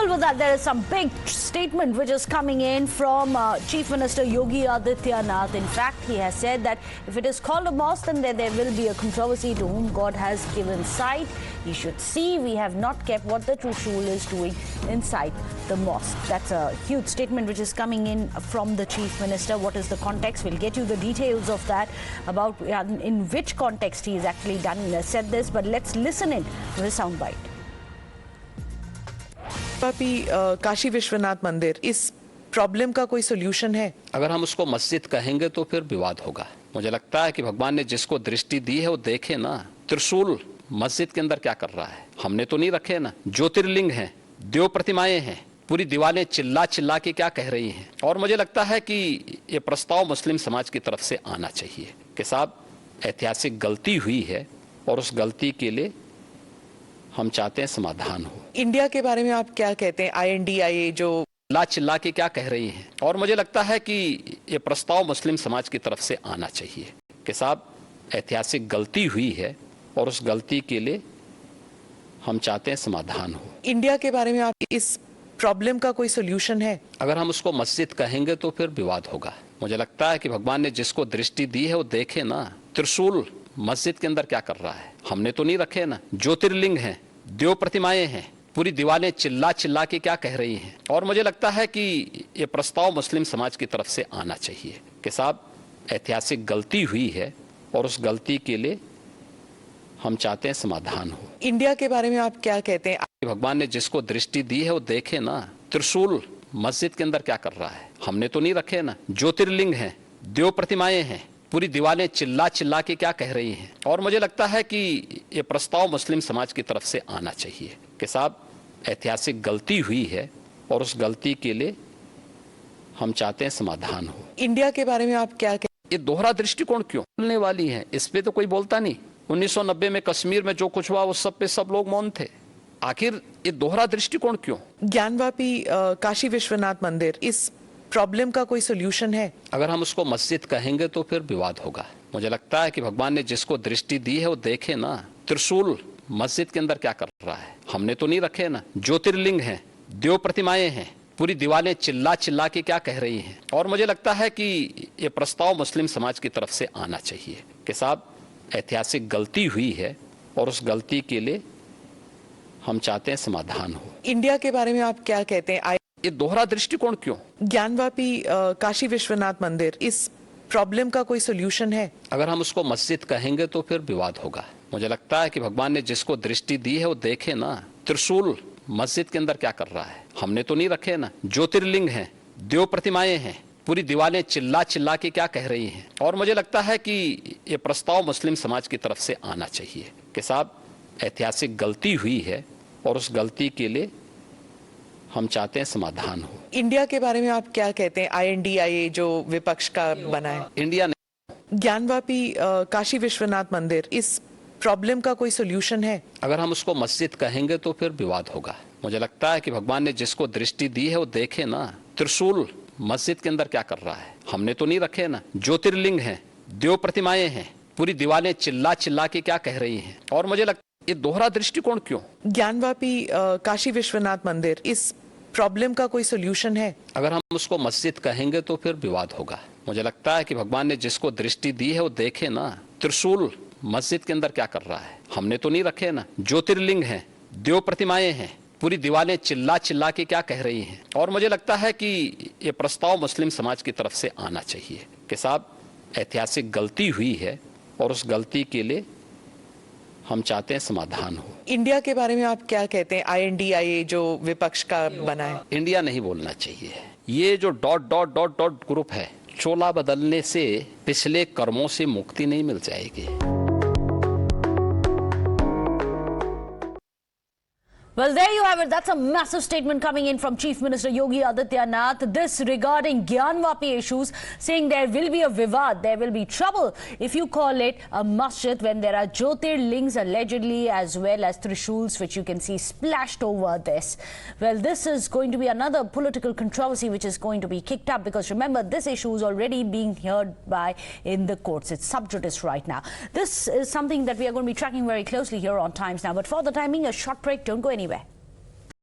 Coupled with that, there is some big statement which is coming in from Chief Minister Yogi Adityanath. In fact, he has said that if it is called a mosque, then there will be a controversy to whom God has given sight. He should see we have not kept what the Trishul is doing inside the mosque. That's a huge statement which is coming in from the Chief Minister. What is the context? We'll get you the details of that, about in which context he has actually said this. But let's listen in to the soundbite. Kashi Vishwanath मंदिर, इस problem का कोई solution है? अगर हम उसको मस्जिद कहेंगे तो फिर विवाद होगा। मुझे लगता है कि भगवान ने जिसको दृष्टि दी है वो देखे ना, त्रिशूल मस्जिद के अंदर क्या कर रहा है। हमने तो नहीं रखे ना, ज्योतिर्लिंग हैं, देव प्रतिमाएं हैं, पूरी दीवारें चिल्ला चिल्ला के क्या कह रही हैं। और मुझे लगता है कि ये प्रस्ताव मुस्लिम समाज की तरफ से आना चाहिए कि साहब ऐतिहासिक गलती हुई है और उस गलती के लिए हम चाहते हैं समाधान हो। इंडिया के बारे में आप क्या कहते हैं? INDIA जो ला चिल्ला के क्या कह रही हैं। और मुझे लगता है कि ये प्रस्ताव मुस्लिम समाज की तरफ से आना चाहिए कि साहब ऐतिहासिक गलती हुई है और उस गलती के लिए हम चाहते हैं समाधान हो। इंडिया के बारे में आप इस प्रॉब्लम का कोई सोल्यूशन है? अगर हम उसको मस्जिद कहेंगे तो फिर विवाद होगा। मुझे लगता है कि भगवान ने जिसको दृष्टि दी है वो देखे ना, त्रिशूल मस्जिद के अंदर क्या कर रहा है। हमने तो नहीं रखे ना, ज्योतिर्लिंग हैं, देव प्रतिमाएं हैं, पूरी दीवारें चिल्ला चिल्ला के क्या कह रही हैं। और मुझे लगता है कि ये प्रस्ताव मुस्लिम समाज की तरफ से आना चाहिए कि साहब ऐतिहासिक गलती हुई है और उस गलती के लिए हम चाहते हैं समाधान हो। इंडिया के बारे में आप क्या कहते हैं? भगवान ने जिसको दृष्टि दी है वो देखे ना, त्रिशूल मस्जिद के अंदर क्या कर रहा है। हमने तो नहीं रखे ना, ज्योतिर्लिंग हैं, देव प्रतिमाएं हैं, पूरी दीवारें चिल्ला चिल्ला के क्या कह रही हैं। और मुझे लगता है कि ये प्रस्ताव मुस्लिम समाज की तरफ से आना चाहिए कि साहब ऐतिहासिक गलती हुई है और उस गलती के लिए हम चाहते हैं समाधान हो। इंडिया के बारे में आप क्या कहते हैं? ये दोहरा दृष्टिकोण क्यों बोलने वाली है, इस पे तो कोई बोलता नहीं। 1990 में कश्मीर में जो कुछ हुआ उस सब पे सब लोग मौन थे। आखिर ये दोहरा दृष्टिकोण क्यों? ज्ञानवापी काशी विश्वनाथ मंदिर, इस प्रॉब्लम का कोई सोल्यूशन है? अगर हम उसको मस्जिद कहेंगे तो फिर विवाद होगा। मुझे लगता है कि भगवान ने जिसको दृष्टि दी है वो देखे ना, त्रिशूल मस्जिद के अंदर क्या कर रहा है। हमने तो नहीं रखे ना, ज्योतिर्लिंग हैं, देव प्रतिमाएं हैं, पूरी दीवारें चिल्ला चिल्ला के क्या कह रही हैं। और मुझे लगता है कि ये प्रस्ताव मुस्लिम समाज की तरफ से आना चाहिए कि साहब ऐतिहासिक गलती हुई है और उस गलती के लिए हम चाहते हैं समाधान हो। इंडिया के बारे में आप क्या कहते हैं? ये दोहरा दृष्टिकोण क्यों? ज्ञानवापी काशी विश्वनाथ मंदिर, इस प्रॉब्लम का कोई सोल्यूशन है? अगर हम उसको मस्जिद कहेंगे तो फिर विवाद होगा। मुझे लगता है कि भगवान ने जिसको दृष्टि दी है वो देखे ना, त्रिशूल मस्जिद के अंदर क्या कर रहा है। हमने तो नहीं रखे ना, ज्योतिर्लिंग हैं, देव प्रतिमाएं हैं, पूरी दीवारें चिल्ला चिल्ला के क्या कह रही हैं। और मुझे लगता है कि ये प्रस्ताव मुस्लिम समाज की तरफ से आना चाहिए कि साहब ऐतिहासिक गलती हुई है और उस गलती के लिए हम चाहते हैं समाधान हो। इंडिया के बारे में आप क्या कहते हैं? INDIA जो विपक्ष का बना है। इंडिया नहीं। ज्ञानवापी काशी विश्वनाथ मंदिर, इस प्रॉब्लम का कोई सोल्यूशन है? अगर हम उसको मस्जिद कहेंगे तो फिर विवाद होगा। मुझे लगता है कि भगवान ने जिसको दृष्टि दी है वो देखे ना, त्रिशूल मस्जिद के अंदर क्या कर रहा है। हमने तो नहीं रखे ना, ज्योतिर्लिंग हैं, देव प्रतिमाएं हैं, पूरी दीवारें चिल्ला चिल्ला के क्या कह रही हैं। और मुझे लगता है ये दोहरा दृष्टिकोण क्यों? ज्ञानवापी काशी विश्वनाथ मंदिर, इस प्रॉब्लम का कोई सोल्यूशन है? अगर हम उसको मस्जिद कहेंगे तो फिर विवाद होगा। मुझे लगता है कि भगवान ने जिसको दृष्टि दी है वो देखे ना, त्रिशूल मस्जिद के अंदर क्या कर रहा है। हमने तो नहीं रखे ना, ज्योतिर्लिंग हैं, देव प्रतिमाएं हैं, पूरी दीवारें चिल्ला चिल्ला के क्या कह रही हैं। और मुझे लगता है कि ये प्रस्ताव मुस्लिम समाज की तरफ से आना चाहिए कि साहब ऐतिहासिक गलती हुई है और उस गलती के लिए हम चाहते हैं समाधान हो। इंडिया के बारे में आप क्या कहते हैं? INDIA जो विपक्ष का बना है। इंडिया नहीं बोलना चाहिए। ये जो dot dot dot dot group है, चोला बदलने से पिछले कर्मों से मुक्ति नहीं मिल जाएगी। Well, there you have it. That's a massive statement coming in from Chief Minister Yogi Adityanath. This regarding Gyanvapi issues, saying there will be a vivad, there will be trouble if you call it a masjid when there are Jyotirlings allegedly as well as Trishuls which you can see splashed over this. Well, this is going to be another political controversy which is going to be kicked up because remember, this issue is already being heard by in the courts. It's sub judice right now. This is something that we are going to be tracking very closely here on Times Now. But for the time being, a short break. Don't go anywhere.